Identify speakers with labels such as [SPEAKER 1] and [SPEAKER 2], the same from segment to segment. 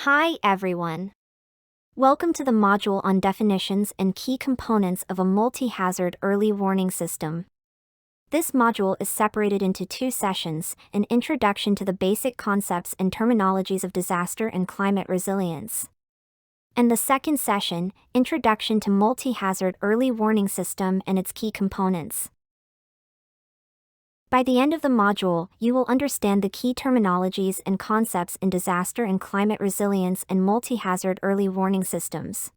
[SPEAKER 1] Hi everyone. Welcome to the module on definitions and key components of a multi-hazard early warning system. This module is separated into two sessions, an introduction to the basic concepts and terminologies of disaster and climate resilience. And the second session, introduction to multi-hazard early warning system and its key components. By the end of the module, you will understand the key terminologies and concepts in disaster and climate resilience and multi-hazard early warning systems.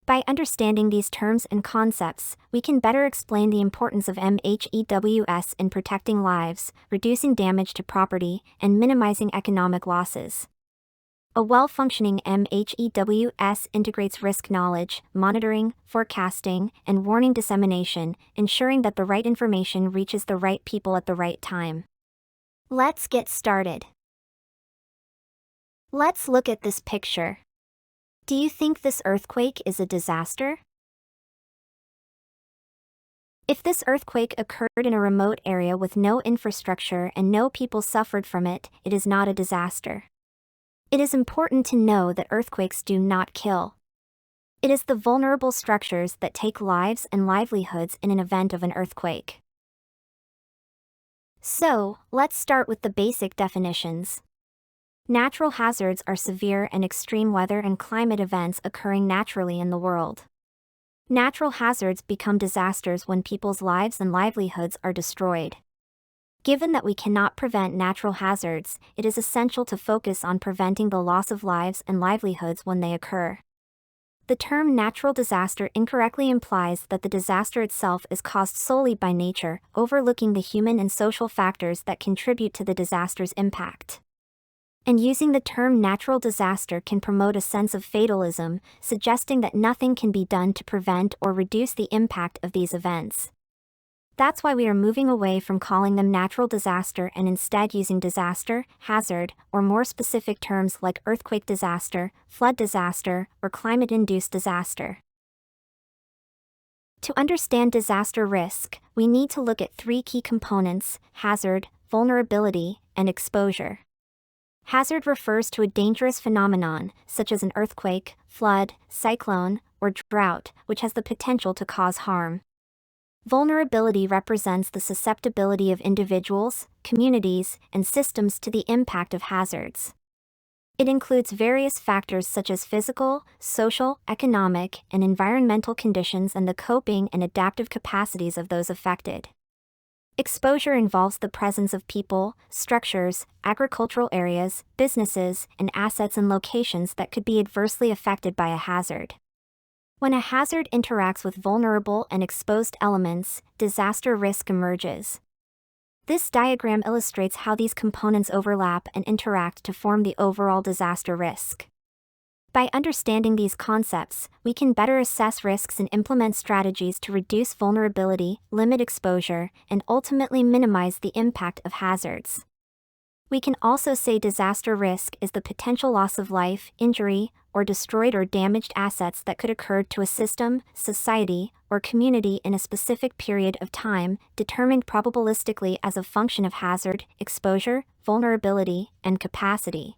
[SPEAKER 1] By understanding these terms and concepts, we can better explain the importance of MHEWS in protecting lives, reducing damage to property, and minimizing economic losses. A well-functioning MHEWS integrates risk knowledge, monitoring, forecasting, and warning dissemination, ensuring that the right information reaches the right people at the right time. Let's get started. Let's look at this picture. Do you think this earthquake is a disaster? If this earthquake occurred in a remote area with no infrastructure and no people suffered from it, it is not a disaster. It is important to know that earthquakes do not kill. It is the vulnerable structures that take lives and livelihoods in an event of an earthquake. So, let's start with the basic definitions. Natural hazards are severe and extreme weather and climate events occurring naturally in the world. Natural hazards become disasters when people's lives and livelihoods are destroyed. Given that we cannot prevent natural hazards, it is essential to focus on preventing the loss of lives and livelihoods when they occur. The term natural disaster incorrectly implies that the disaster itself is caused solely by nature, overlooking the human and social factors that contribute to the disaster's impact. And using the term natural disaster can promote a sense of fatalism, suggesting that nothing can be done to prevent or reduce the impact of these events. That's why we are moving away from calling them natural disaster and instead using disaster, hazard, or more specific terms like earthquake disaster, flood disaster, or climate-induced disaster. To understand disaster risk, we need to look at three key components: hazard, vulnerability, and exposure. Hazard refers to a dangerous phenomenon, such as an earthquake, flood, cyclone, or drought, which has the potential to cause harm. Vulnerability represents the susceptibility of individuals, communities, and systems to the impact of hazards. It includes various factors such as physical, social, economic, and environmental conditions and the coping and adaptive capacities of those affected. Exposure involves the presence of people, structures, agricultural areas, businesses, and assets in locations that could be adversely affected by a hazard. When a hazard interacts with vulnerable and exposed elements, disaster risk emerges. This diagram illustrates how these components overlap and interact to form the overall disaster risk. By understanding these concepts, we can better assess risks and implement strategies to reduce vulnerability, limit exposure, and ultimately minimize the impact of hazards. We can also say disaster risk is the potential loss of life, injury, or destroyed or damaged assets that could occur to a system, society, or community in a specific period of time, determined probabilistically as a function of hazard, exposure, vulnerability, and capacity.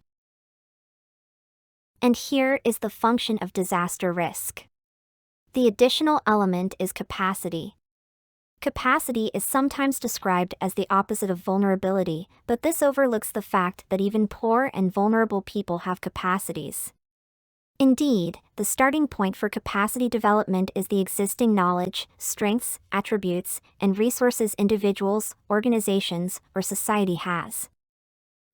[SPEAKER 1] And here is the function of disaster risk. The additional element is capacity. Capacity is sometimes described as the opposite of vulnerability, but this overlooks the fact that even poor and vulnerable people have capacities. Indeed, the starting point for capacity development is the existing knowledge, strengths, attributes, and resources individuals, organizations, or society has.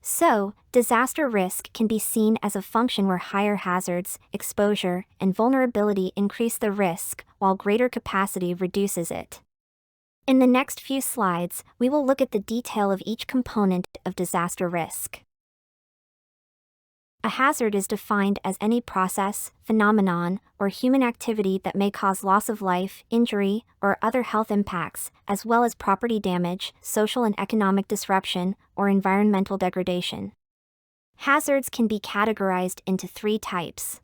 [SPEAKER 1] So, disaster risk can be seen as a function where higher hazards, exposure, and vulnerability increase the risk, while greater capacity reduces it. In the next few slides, we will look at the detail of each component of disaster risk. A hazard is defined as any process, phenomenon, or human activity that may cause loss of life, injury, or other health impacts, as well as property damage, social and economic disruption, or environmental degradation. Hazards can be categorized into three types.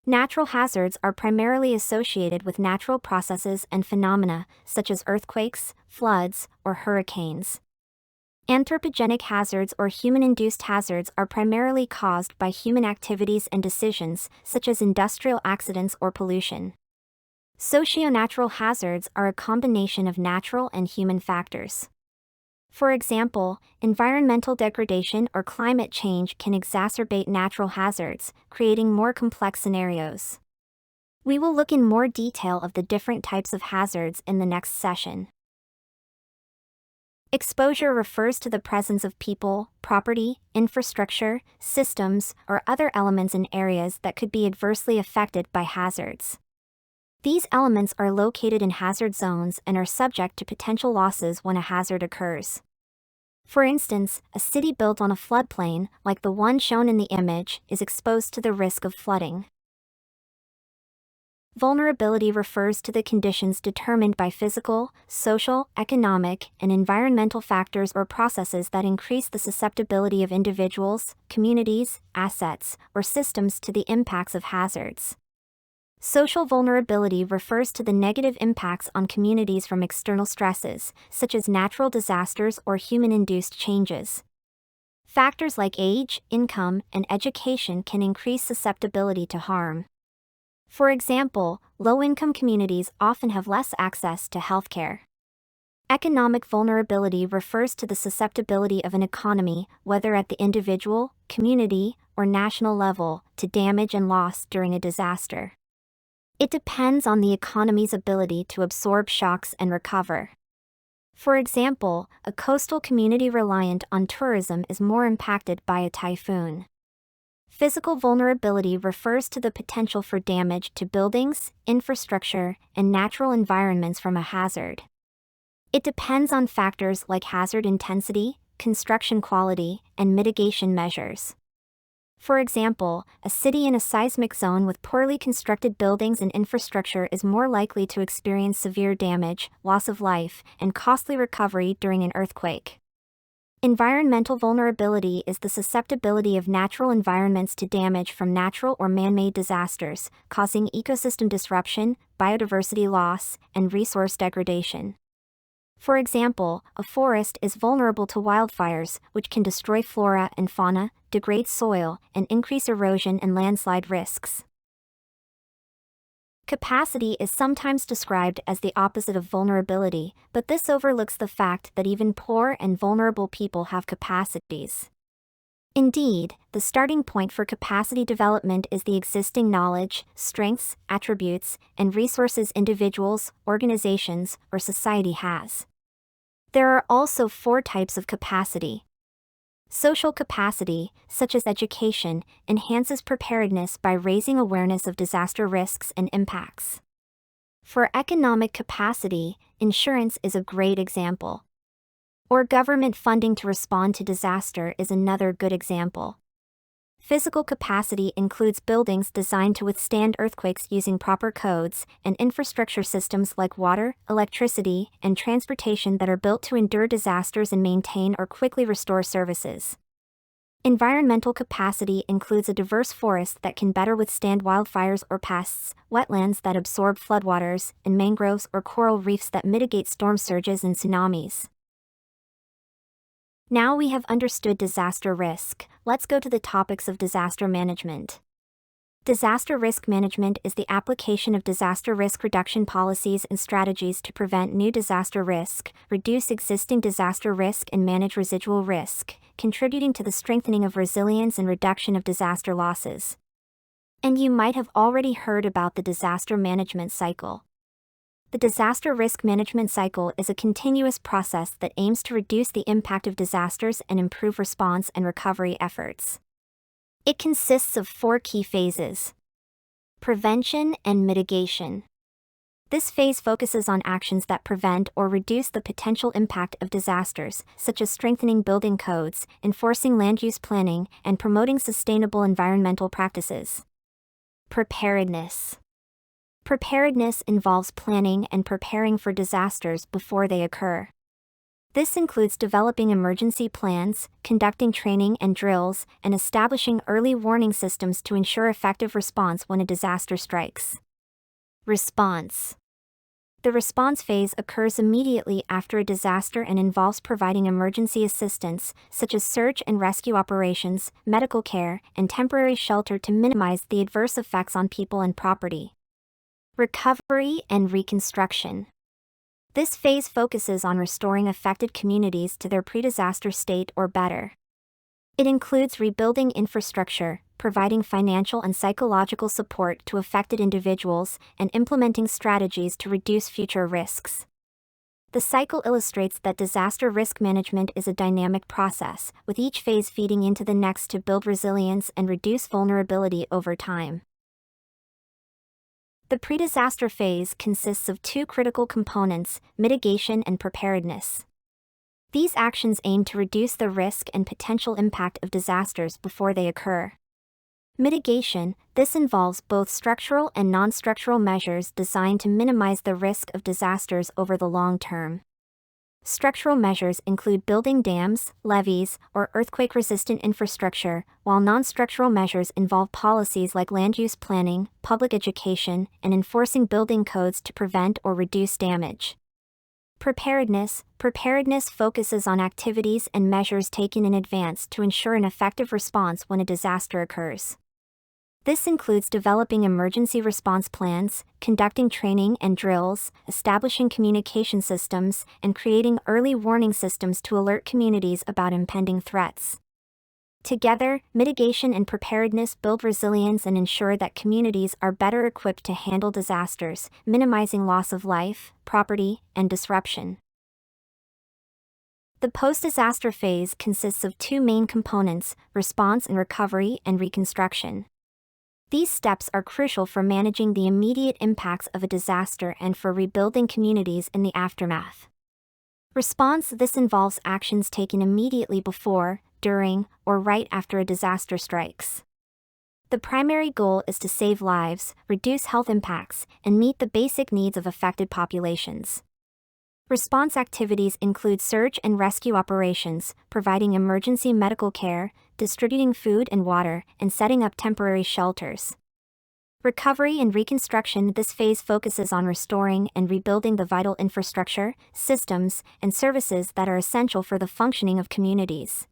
[SPEAKER 1] Natural hazards are primarily associated with natural processes and phenomena, such as earthquakes, floods, or hurricanes. Anthropogenic hazards or human-induced hazards are primarily caused by human activities and decisions, such as industrial accidents or pollution. Socio-natural hazards are a combination of natural and human factors. For example, environmental degradation or climate change can exacerbate natural hazards, creating more complex scenarios. We will look in more detail of the different types of hazards in the next session. Exposure refers to the presence of people, property, infrastructure, systems, or other elements in areas that could be adversely affected by hazards. These elements are located in hazard zones and are subject to potential losses when a hazard occurs. For instance, a city built on a floodplain, like the one shown in the image, is exposed to the risk of flooding. Vulnerability refers to the conditions determined by physical, social, economic, and environmental factors or processes that increase the susceptibility of individuals, communities, assets, or systems to the impacts of hazards. Social vulnerability refers to the negative impacts on communities from external stresses, such as natural disasters or human-induced changes. Factors like age, income, and education can increase susceptibility to harm. For example, low-income communities often have less access to healthcare. Economic vulnerability refers to the susceptibility of an economy, whether at the individual, community, or national level, to damage and loss during a disaster. It depends on the economy's ability to absorb shocks and recover. For example, a coastal community reliant on tourism is more impacted by a typhoon. Physical vulnerability refers to the potential for damage to buildings, infrastructure, and natural environments from a hazard. It depends on factors like hazard intensity, construction quality, and mitigation measures. For example, a city in a seismic zone with poorly constructed buildings and infrastructure is more likely to experience severe damage, loss of life, and costly recovery during an earthquake. Environmental vulnerability is the susceptibility of natural environments to damage from natural or man-made disasters, causing ecosystem disruption, biodiversity loss, and resource degradation. For example, a forest is vulnerable to wildfires, which can destroy flora and fauna, degrade soil, and increase erosion and landslide risks. Capacity is sometimes described as the opposite of vulnerability, but this overlooks the fact that even poor and vulnerable people have capacities. Indeed, the starting point for capacity development is the existing knowledge, strengths, attributes, and resources individuals, organizations, or society has. There are also 4 types of capacity. Social capacity, such as education, enhances preparedness by raising awareness of disaster risks and impacts. For economic capacity, insurance is a great example. Or government funding to respond to disaster is another good example. Physical capacity includes buildings designed to withstand earthquakes using proper codes, and infrastructure systems like water, electricity, and transportation that are built to endure disasters and maintain or quickly restore services. Environmental capacity includes a diverse forest that can better withstand wildfires or pests, wetlands that absorb floodwaters, and mangroves or coral reefs that mitigate storm surges and tsunamis. Now we have understood disaster risk, let's go to the topics of disaster management. Disaster risk management is the application of disaster risk reduction policies and strategies to prevent new disaster risk, reduce existing disaster risk, and manage residual risk, contributing to the strengthening of resilience and reduction of disaster losses. And you might have already heard about the disaster management cycle. The disaster risk management cycle is a continuous process that aims to reduce the impact of disasters and improve response and recovery efforts. It consists of 4 key phases. Prevention and mitigation. This phase focuses on actions that prevent or reduce the potential impact of disasters, such as strengthening building codes, enforcing land use planning, and promoting sustainable environmental practices. Preparedness. Preparedness involves planning and preparing for disasters before they occur. This includes developing emergency plans, conducting training and drills, and establishing early warning systems to ensure effective response when a disaster strikes. Response. The response phase occurs immediately after a disaster and involves providing emergency assistance, such as search and rescue operations, medical care, and temporary shelter to minimize the adverse effects on people and property. Recovery and reconstruction. This phase focuses on restoring affected communities to their pre-disaster state or better. It includes rebuilding infrastructure, providing financial and psychological support to affected individuals, and implementing strategies to reduce future risks. The cycle illustrates that disaster risk management is a dynamic process, with each phase feeding into the next to build resilience and reduce vulnerability over time. The pre-disaster phase consists of two critical components: mitigation and preparedness. These actions aim to reduce the risk and potential impact of disasters before they occur. Mitigation: this involves both structural and non-structural measures designed to minimize the risk of disasters over the long term. Structural measures include building dams, levees, or earthquake-resistant infrastructure, while non-structural measures involve policies like land use planning, public education, and enforcing building codes to prevent or reduce damage. Preparedness focuses on activities and measures taken in advance to ensure an effective response when a disaster occurs. This includes developing emergency response plans, conducting training and drills, establishing communication systems, and creating early warning systems to alert communities about impending threats. Together, mitigation and preparedness build resilience and ensure that communities are better equipped to handle disasters, minimizing loss of life, property, and disruption. The post-disaster phase consists of two main components: response and recovery and reconstruction. These steps are crucial for managing the immediate impacts of a disaster and for rebuilding communities in the aftermath. Response: this involves actions taken immediately before, during, or right after a disaster strikes. The primary goal is to save lives, reduce health impacts, and meet the basic needs of affected populations. Response activities include search and rescue operations, providing emergency medical care, distributing food and water, and setting up temporary shelters. Recovery and reconstruction: this phase focuses on restoring and rebuilding the vital infrastructure, systems, and services that are essential for the functioning of communities.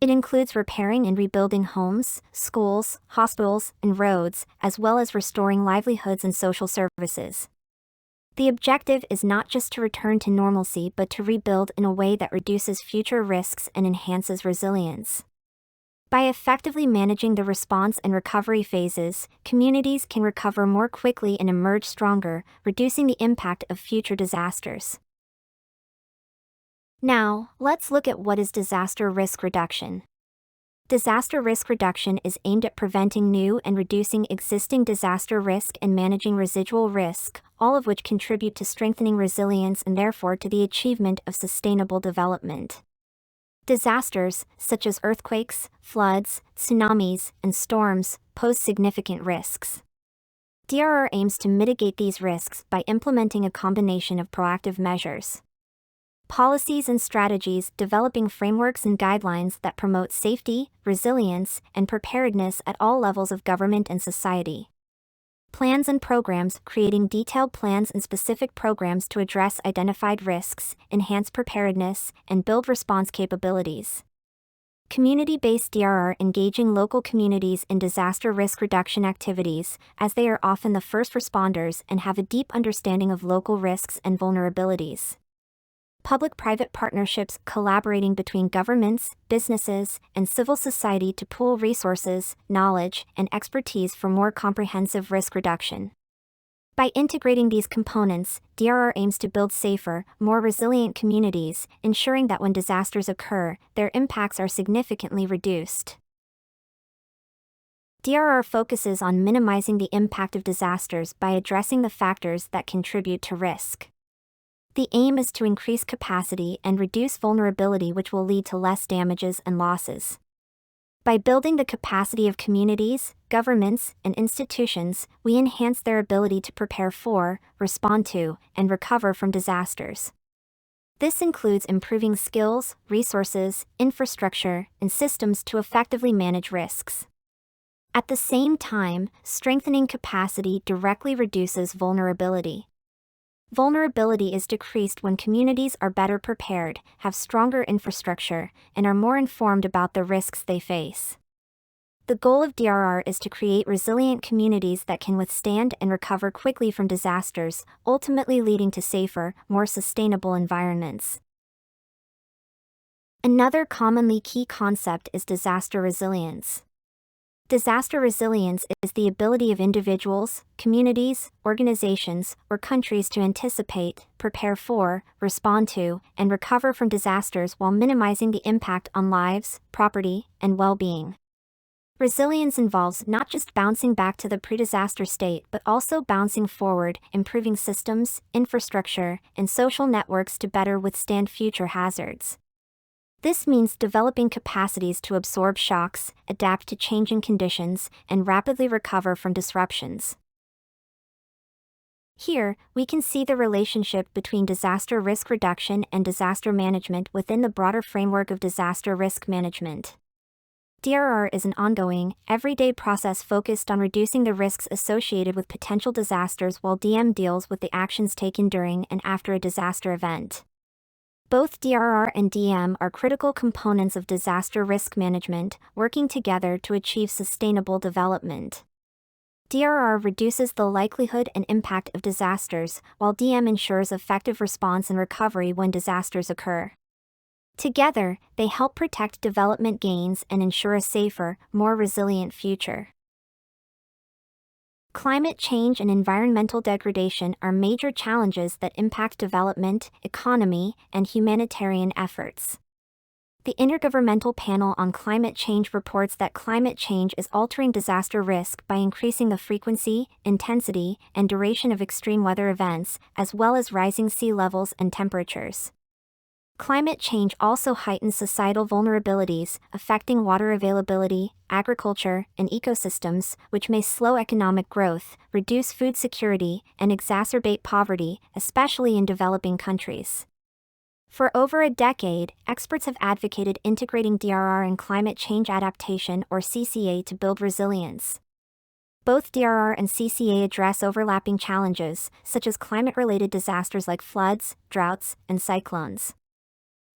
[SPEAKER 1] It includes repairing and rebuilding homes, schools, hospitals, and roads, as well as restoring livelihoods and social services. The objective is not just to return to normalcy but to rebuild in a way that reduces future risks and enhances resilience. By effectively managing the response and recovery phases, communities can recover more quickly and emerge stronger, reducing the impact of future disasters. Now, let's look at what is disaster risk reduction. Disaster risk reduction is aimed at preventing new and reducing existing disaster risk and managing residual risk, all of which contribute to strengthening resilience and therefore to the achievement of sustainable development. Disasters, such as earthquakes, floods, tsunamis, and storms, pose significant risks. DRR aims to mitigate these risks by implementing a combination of proactive measures, policies and strategies, developing frameworks and guidelines that promote safety, resilience, and preparedness at all levels of government and society. Plans and programs, creating detailed plans and specific programs to address identified risks, enhance preparedness, and build response capabilities. Community-based DRR, engaging local communities in disaster risk reduction activities, as they are often the first responders and have a deep understanding of local risks and vulnerabilities. Public-private partnerships, collaborating between governments, businesses, and civil society to pool resources, knowledge, and expertise for more comprehensive risk reduction. By integrating these components, DRR aims to build safer, more resilient communities, ensuring that when disasters occur, their impacts are significantly reduced. DRR focuses on minimizing the impact of disasters by addressing the factors that contribute to risk. The aim is to increase capacity and reduce vulnerability, which will lead to less damages and losses. By building the capacity of communities, governments, and institutions, we enhance their ability to prepare for, respond to, and recover from disasters. This includes improving skills, resources, infrastructure, and systems to effectively manage risks. At the same time, strengthening capacity directly reduces vulnerability. Vulnerability is decreased when communities are better prepared, have stronger infrastructure, and are more informed about the risks they face. The goal of DRR is to create resilient communities that can withstand and recover quickly from disasters, ultimately leading to safer, more sustainable environments. Another commonly key concept is disaster resilience. Disaster resilience is the ability of individuals, communities, organizations, or countries to anticipate, prepare for, respond to, and recover from disasters while minimizing the impact on lives, property, and well-being. Resilience involves not just bouncing back to the pre-disaster state but also bouncing forward, improving systems, infrastructure, and social networks to better withstand future hazards. This means developing capacities to absorb shocks, adapt to changing conditions, and rapidly recover from disruptions. Here, we can see the relationship between disaster risk reduction and disaster management within the broader framework of disaster risk management. DRR is an ongoing, everyday process focused on reducing the risks associated with potential disasters, while DM deals with the actions taken during and after a disaster event. Both DRR and DM are critical components of disaster risk management, working together to achieve sustainable development. DRR reduces the likelihood and impact of disasters, while DM ensures effective response and recovery when disasters occur. Together, they help protect development gains and ensure a safer, more resilient future. Climate change and environmental degradation are major challenges that impact development, economy, and humanitarian efforts. The Intergovernmental Panel on Climate Change reports that climate change is altering disaster risk by increasing the frequency, intensity, and duration of extreme weather events, as well as rising sea levels and temperatures. Climate change also heightens societal vulnerabilities, affecting water availability, agriculture, and ecosystems, which may slow economic growth, reduce food security, and exacerbate poverty, especially in developing countries. For over a decade, experts have advocated integrating DRR and climate change adaptation, or CCA, to build resilience. Both DRR and CCA address overlapping challenges, such as climate-related disasters like floods, droughts, and cyclones.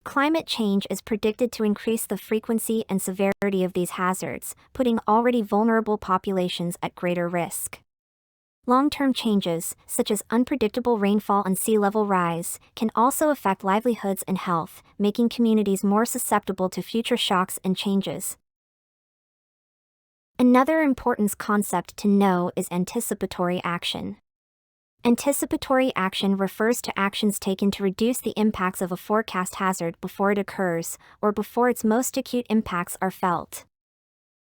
[SPEAKER 1] Climate change is predicted to increase the frequency and severity of these hazards, putting already vulnerable populations at greater risk. Long-term changes, such as unpredictable rainfall and sea level rise, can also affect livelihoods and health, making communities more susceptible to future shocks and changes. Another important concept to know is anticipatory action. Anticipatory action refers to actions taken to reduce the impacts of a forecast hazard before it occurs, or before its most acute impacts are felt.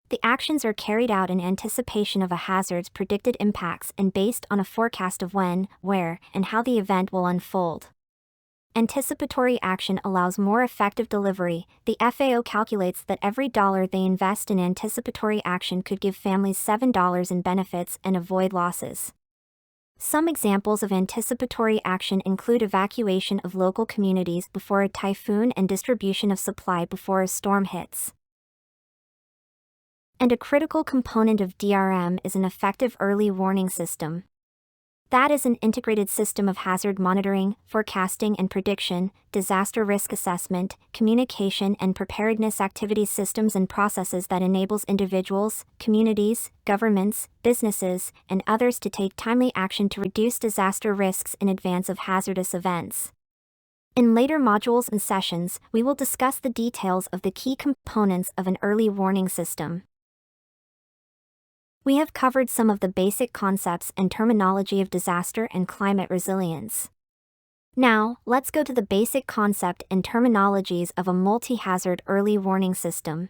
[SPEAKER 1] The actions are carried out in anticipation of a hazard's predicted impacts and based on a forecast of when, where, and how the event will unfold. Anticipatory action allows more effective delivery. The FAO calculates that every dollar they invest in anticipatory action could give families $7 in benefits and avoid losses. Some examples of anticipatory action include evacuation of local communities before a typhoon and distribution of supply before a storm hits. And a critical component of DRM is an effective early warning system. That is an integrated system of hazard monitoring, forecasting and prediction, disaster risk assessment, communication and preparedness activities, systems and processes that enables individuals, communities, governments, businesses, and others to take timely action to reduce disaster risks in advance of hazardous events. In later modules and sessions, we will discuss the details of the key components of an early warning system. We have covered some of the basic concepts and terminology of disaster and climate resilience. Now, let's go to the basic concept and terminologies of a multi-hazard early warning system.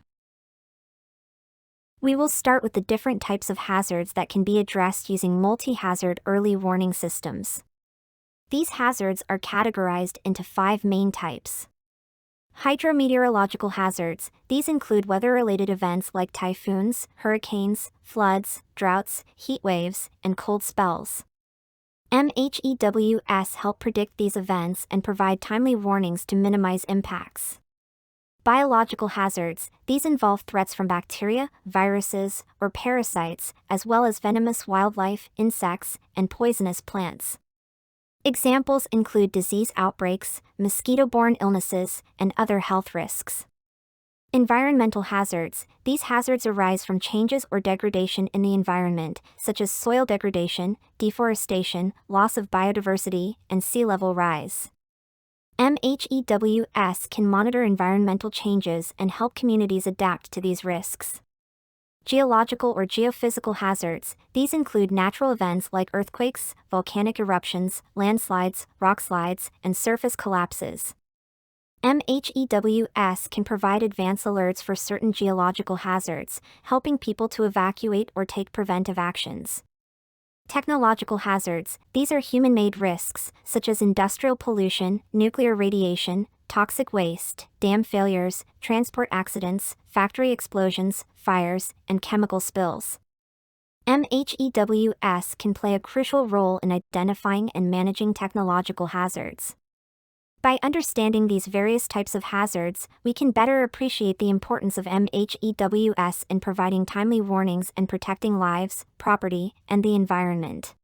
[SPEAKER 1] We will start with the different types of hazards that can be addressed using multi-hazard early warning systems. These hazards are categorized into 5 main types. Hydrometeorological hazards. These include weather-related events like typhoons, hurricanes, floods, droughts, heat waves, and cold spells. MHEWS help predict these events and provide timely warnings to minimize impacts. Biological hazards. These involve threats from bacteria, viruses, or parasites, as well as venomous wildlife, insects, and poisonous plants. Examples include disease outbreaks, mosquito-borne illnesses, and other health risks. Environmental hazards. These hazards arise from changes or degradation in the environment, such as soil degradation, deforestation, loss of biodiversity, and sea level rise. MHEWS can monitor environmental changes and help communities adapt to these risks. Geological or geophysical hazards. These include natural events like earthquakes, volcanic eruptions, landslides, rockslides, and surface collapses. MHEWS can provide advance alerts for certain geological hazards, helping people to evacuate or take preventive actions. Technological hazards. These are human-made risks, such as industrial pollution, nuclear radiation, toxic waste, dam failures, transport accidents, factory explosions, fires, and chemical spills. MHEWS can play a crucial role in identifying and managing technological hazards. By understanding these various types of hazards, we can better appreciate the importance of MHEWS in providing timely warnings and protecting lives, property, and the environment.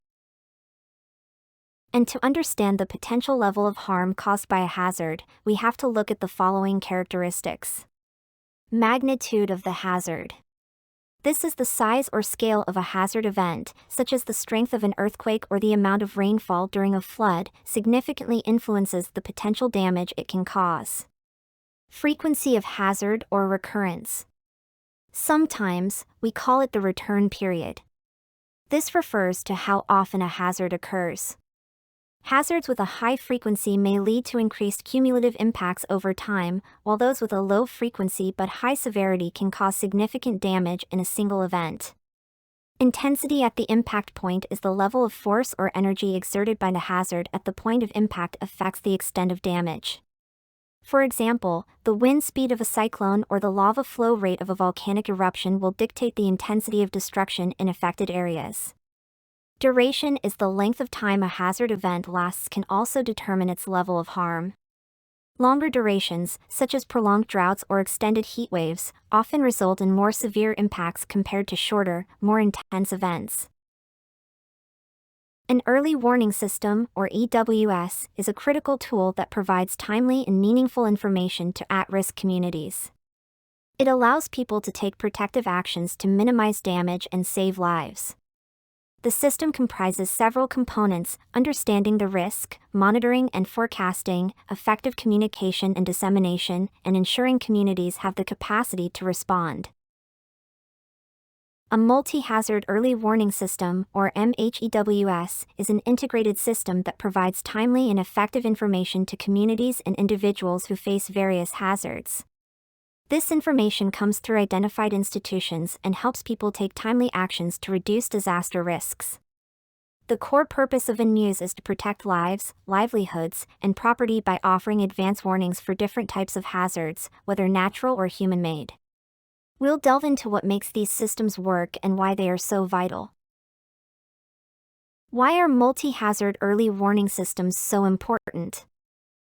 [SPEAKER 1] And to understand the potential level of harm caused by a hazard, we have to look at the following characteristics. Magnitude of the hazard. This is the size or scale of a hazard event, such as the strength of an earthquake or the amount of rainfall during a flood, significantly influences the potential damage it can cause. Frequency of hazard or recurrence. Sometimes, we call it the return period. This refers to how often a hazard occurs. Hazards with a high frequency may lead to increased cumulative impacts over time, while those with a low frequency but high severity can cause significant damage in a single event. Intensity at the impact point is the level of force or energy exerted by the hazard at the point of impact affects the extent of damage. For example, the wind speed of a cyclone or the lava flow rate of a volcanic eruption will dictate the intensity of destruction in affected areas. Duration is the length of time a hazard event lasts can also determine its level of harm. Longer durations, such as prolonged droughts or extended heat waves, often result in more severe impacts compared to shorter, more intense events. An early warning system, or EWS, is a critical tool that provides timely and meaningful information to at-risk communities. It allows people to take protective actions to minimize damage and save lives. The system comprises several components: understanding the risk, monitoring and forecasting, effective communication and dissemination, and ensuring communities have the capacity to respond. A multi-hazard early warning system, or MHEWS, is an integrated system that provides timely and effective information to communities and individuals who face various hazards. This information comes through identified institutions and helps people take timely actions to reduce disaster risks. The core purpose of MHEWS is to protect lives, livelihoods, and property by offering advance warnings for different types of hazards, whether natural or human-made. We'll delve into what makes these systems work and why they are so vital. Why are multi-hazard early warning systems so important?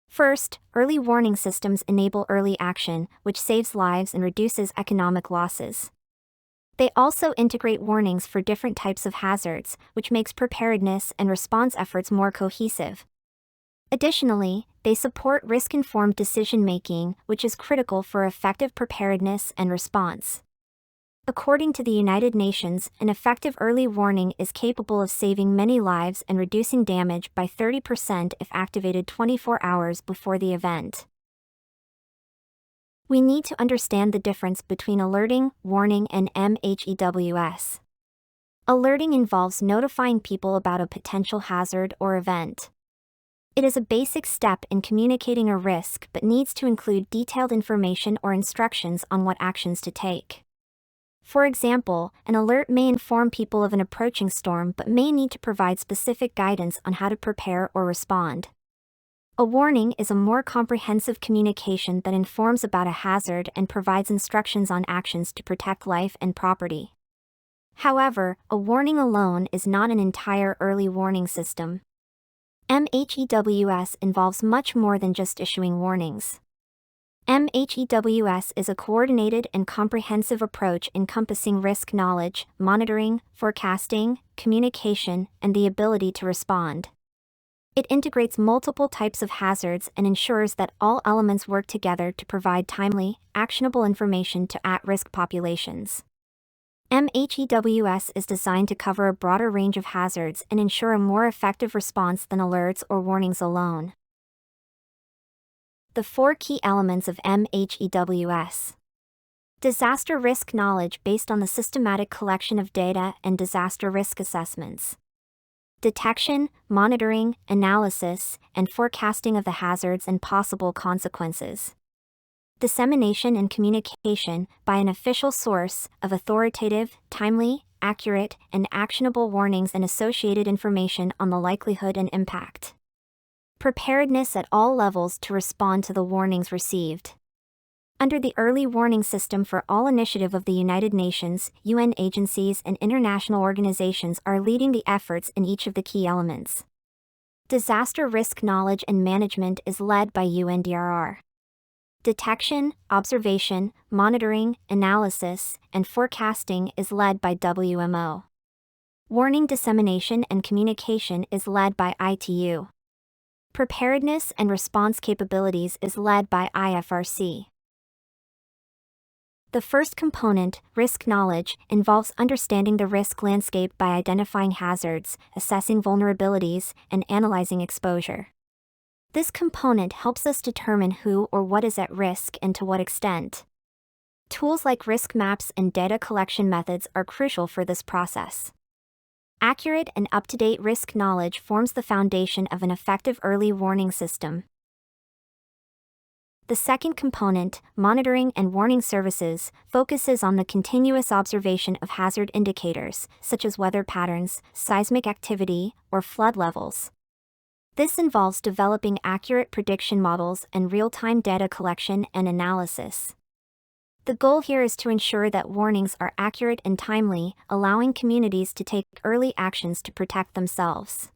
[SPEAKER 1] First, early warning systems enable early action, which saves lives and reduces economic losses. They also integrate warnings for different types of hazards, which makes preparedness and response efforts more cohesive. Additionally, they support risk-informed decision-making, which is critical for effective preparedness and response. According to the United Nations, an effective early warning is capable of saving many lives and reducing damage by 30% if activated 24 hours before the event. We need to understand the difference between alerting, warning, and MHEWS. Alerting involves notifying people about a potential hazard or event. It is a basic step in communicating a risk but needs to include detailed information or instructions on what actions to take. For example, an alert may inform people of an approaching storm but may need to provide specific guidance on how to prepare or respond. A warning is a more comprehensive communication that informs about a hazard and provides instructions on actions to protect life and property. However, a warning alone is not an entire early warning system. MHEWS involves much more than just issuing warnings. MHEWS is a coordinated and comprehensive approach encompassing risk knowledge, monitoring, forecasting, communication, and the ability to respond. It integrates multiple types of hazards and ensures that all elements work together to provide timely, actionable information to at-risk populations. MHEWS is designed to cover a broader range of hazards and ensure a more effective response than alerts or warnings alone. The 4 key elements of MHEWS. Disaster risk knowledge based on the systematic collection of data and disaster risk assessments. Detection, monitoring, analysis, and forecasting of the hazards and possible consequences. Dissemination and communication, by an official source, of authoritative, timely, accurate, and actionable warnings and associated information on the likelihood and impact. Preparedness at all levels to respond to the warnings received. Under the Early Warning System for All initiative of the United Nations, UN agencies and international organizations are leading the efforts in each of the key elements. Disaster risk knowledge and management is led by UNDRR. Detection, observation, monitoring, analysis, and forecasting is led by WMO. Warning dissemination and communication is led by ITU. Preparedness and response capabilities is led by IFRC. The first component, risk knowledge, involves understanding the risk landscape by identifying hazards, assessing vulnerabilities, and analyzing exposure. This component helps us determine who or what is at risk and to what extent. Tools like risk maps and data collection methods are crucial for this process. Accurate and up-to-date risk knowledge forms the foundation of an effective early warning system. The second component, monitoring and warning services, focuses on the continuous observation of hazard indicators, such as weather patterns, seismic activity, or flood levels. This involves developing accurate prediction models and real-time data collection and analysis. The goal here is to ensure that warnings are accurate and timely, allowing communities to take early actions to protect themselves.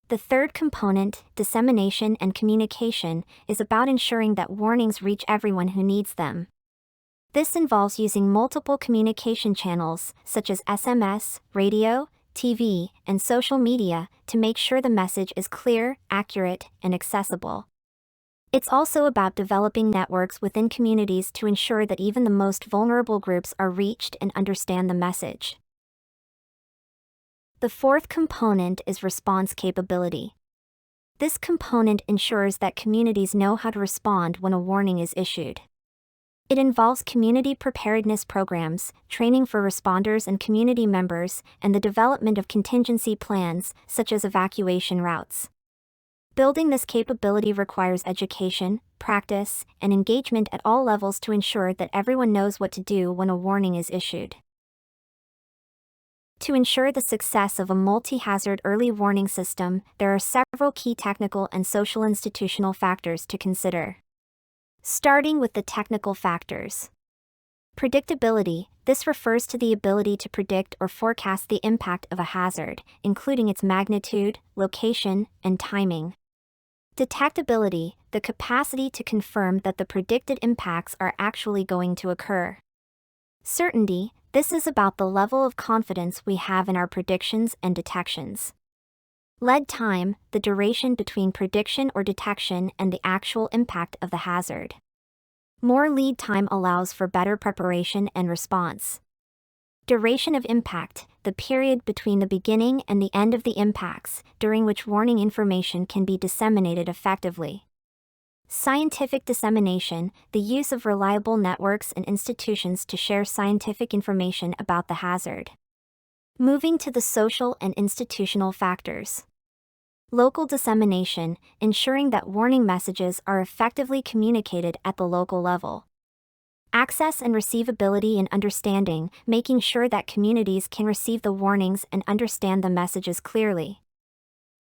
[SPEAKER 1] The third component, dissemination and communication, is about ensuring that warnings reach everyone who needs them. This involves using multiple communication channels, such as SMS, radio, TV, and social media, to make sure the message is clear, accurate, and accessible. It's also about developing networks within communities to ensure that even the most vulnerable groups are reached and understand the message. The fourth component is response capability. This component ensures that communities know how to respond when a warning is issued. It involves community preparedness programs, training for responders and community members, and the development of contingency plans, such as evacuation routes. Building this capability requires education, practice, and engagement at all levels to ensure that everyone knows what to do when a warning is issued. To ensure the success of a multi-hazard early warning system, there are several key technical and social institutional factors to consider. Starting with the technical factors. Predictability. This refers to the ability to predict or forecast the impact of a hazard, including its magnitude, location, and timing. Detectability. The capacity to confirm that the predicted impacts are actually going to occur. Certainty. This is about the level of confidence we have in our predictions and detections. Lead time, the duration between prediction or detection and the actual impact of the hazard. More lead time allows for better preparation and response. Duration of impact, the period between the beginning and the end of the impacts, during which warning information can be disseminated effectively. Scientific dissemination, the use of reliable networks and institutions to share scientific information about the hazard. Moving to the social and institutional factors. Local dissemination, ensuring that warning messages are effectively communicated at the local level. Access and receivability and understanding, making sure that communities can receive the warnings and understand the messages clearly.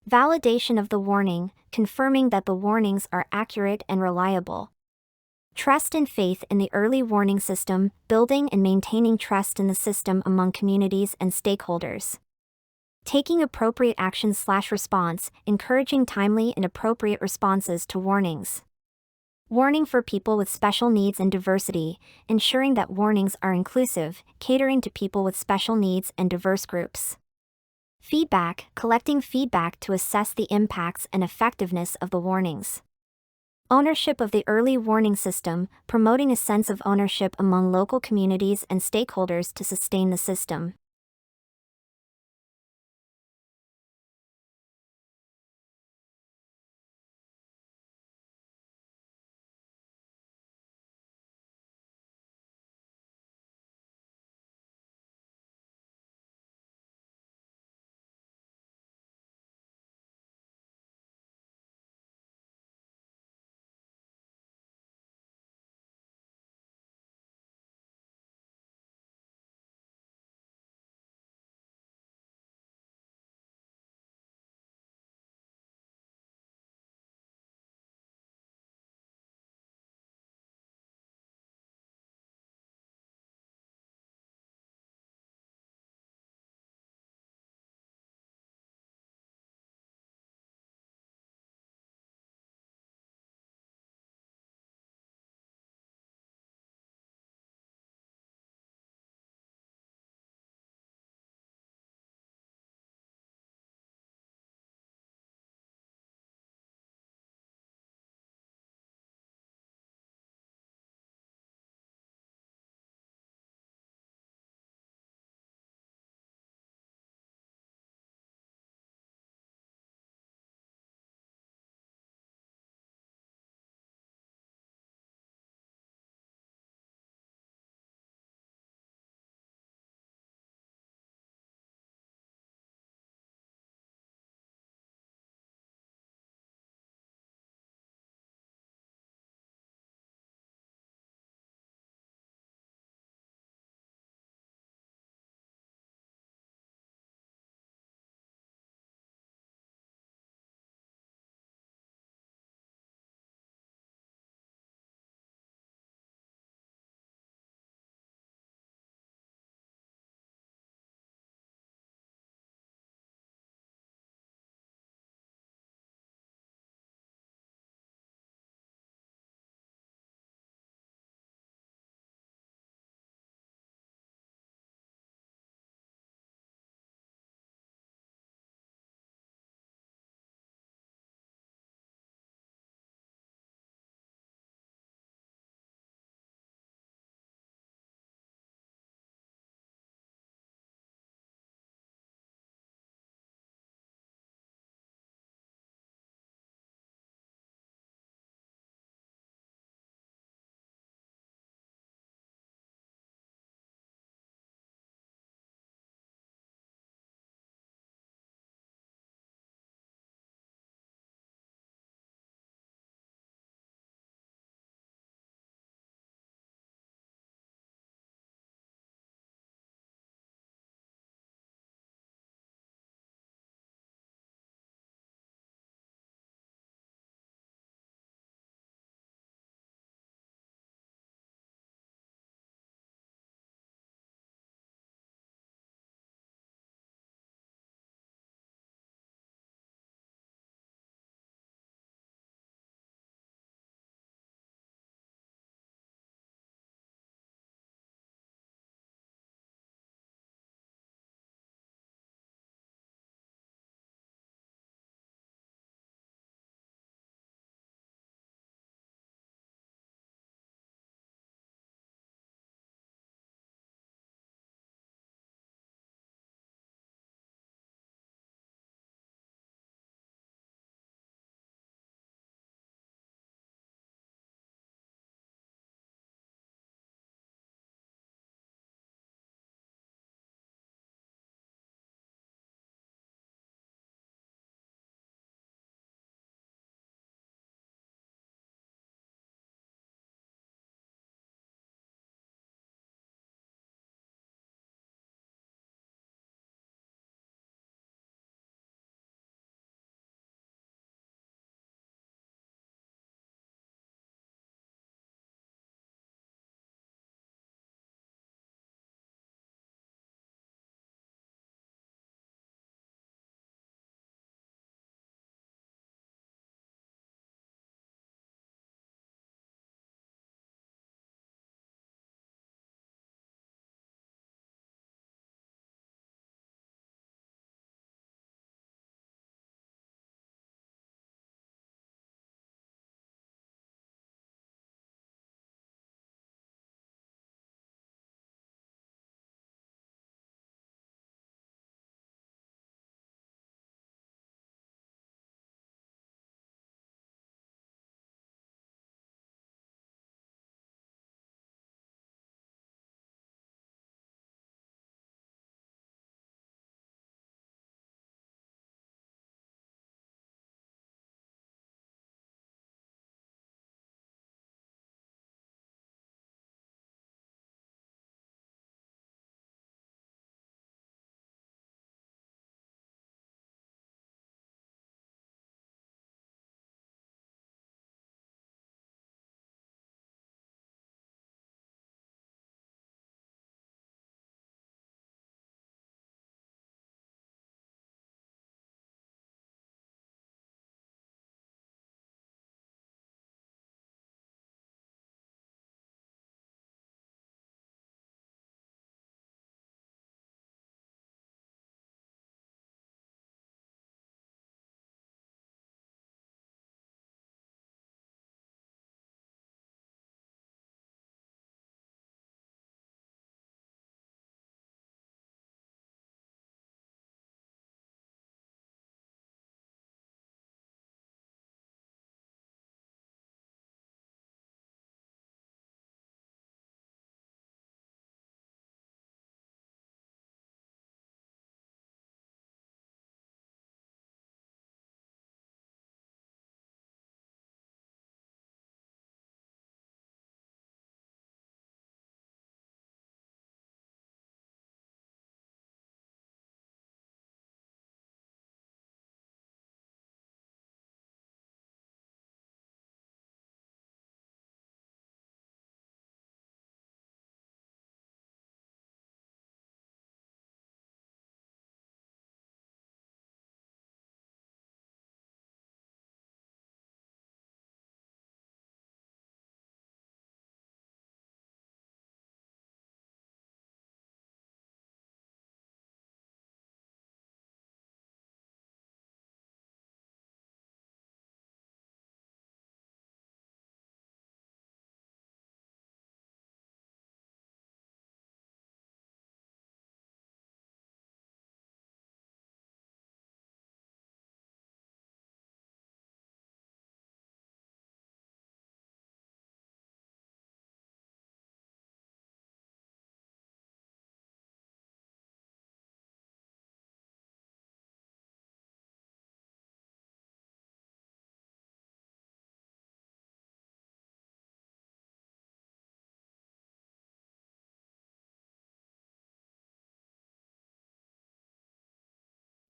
[SPEAKER 1] Validation of the warning, confirming that the warnings are accurate and reliable. Trust and faith in the early warning system, building and maintaining trust in the system among communities and stakeholders. Taking appropriate action/response, encouraging timely and appropriate responses to warnings. Warning for people with special needs and diversity, ensuring that warnings are inclusive, catering to people with special needs and diverse groups. Feedback, collecting feedback to assess the impacts and effectiveness of the warnings. Ownership of the early warning system, promoting a sense of ownership among local communities and stakeholders to sustain the system.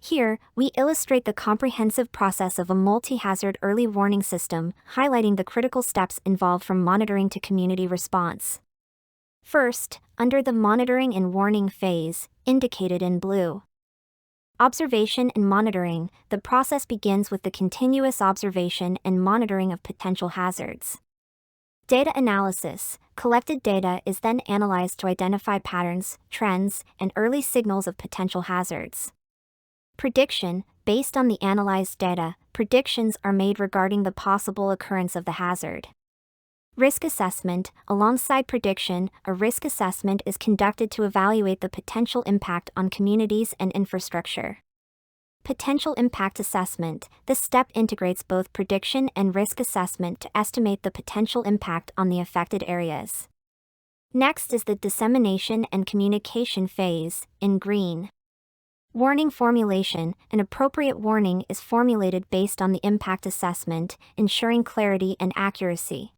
[SPEAKER 1] Here, we illustrate the comprehensive process of a multi-hazard early warning system, highlighting the critical steps involved from monitoring to community response. First, under the monitoring and warning phase, indicated in blue. Observation and monitoring. The process begins with the continuous observation and monitoring of potential hazards. Data analysis. Collected data is then analyzed to identify patterns, trends, and early signals of potential hazards. Prediction. Based on the analyzed data, predictions are made regarding the possible occurrence of the hazard. Risk assessment. Alongside prediction, a risk assessment is conducted to evaluate the potential impact on communities and infrastructure. Potential impact assessment. This step integrates both prediction and risk assessment to estimate the potential impact on the affected areas. Next is the dissemination and communication phase, in green. Warning formulation. An appropriate warning is formulated based on the impact assessment, ensuring clarity and accuracy.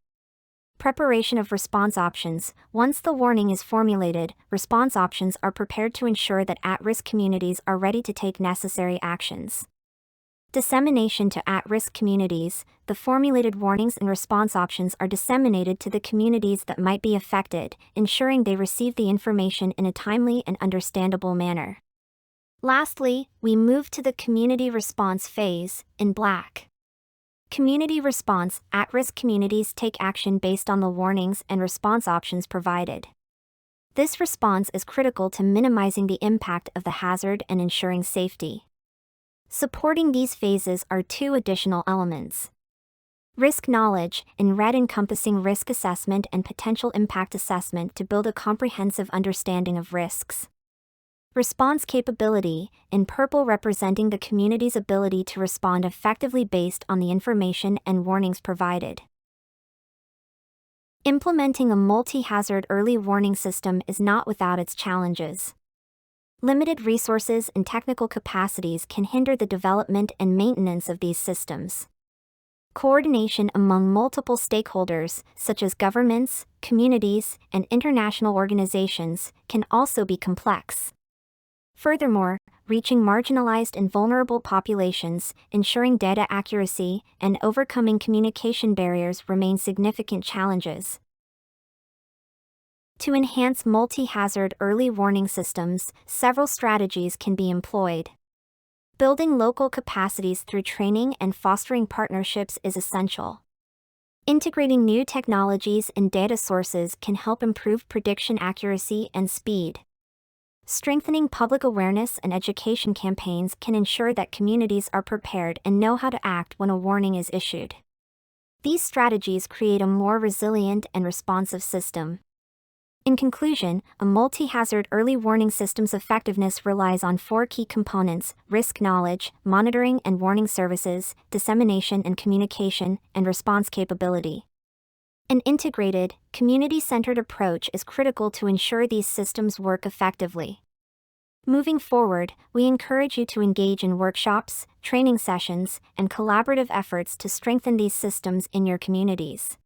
[SPEAKER 1] Preparation of response options. Once the warning is formulated, response options are prepared to ensure that at-risk communities are ready to take necessary actions. Dissemination to at-risk communities. The formulated warnings and response options are disseminated to the communities that might be affected, ensuring they receive the information in a timely and understandable manner. Lastly, we move to the community response phase, in black. Community response. At-risk communities take action based on the warnings and response options provided. This response is critical to minimizing the impact of the hazard and ensuring safety. Supporting these phases are two additional elements. Risk knowledge, in red encompassing risk assessment and potential impact assessment to build a comprehensive understanding of risks. Response capability, in purple representing the community's ability to respond effectively based on the information and warnings provided. Implementing a multi-hazard early warning system is not without its challenges. Limited resources and technical capacities can hinder the development and maintenance of these systems. Coordination among multiple stakeholders, such as governments, communities, and international organizations, can also be complex. Furthermore, reaching marginalized and vulnerable populations, ensuring data accuracy, and overcoming communication barriers remain significant challenges. To enhance multi-hazard early warning systems, several strategies can be employed. Building local capacities through training and fostering partnerships is essential. Integrating new technologies and data sources can help improve prediction accuracy and speed. Strengthening public awareness and education campaigns can ensure that communities are prepared and know how to act when a warning is issued. These strategies create a more resilient and responsive system. In conclusion, a multi-hazard early warning system's effectiveness relies on four key components: risk knowledge, monitoring and warning services, dissemination and communication, and response capability. An integrated, community-centered approach is critical to ensure these systems work effectively. Moving forward, we encourage you to engage in workshops, training sessions, and collaborative efforts to strengthen these systems in your communities.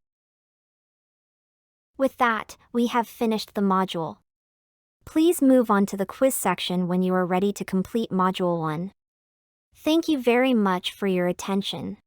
[SPEAKER 1] With that, we have finished the module. Please move on to the quiz section when you are ready to complete Module 1. Thank you very much for your attention.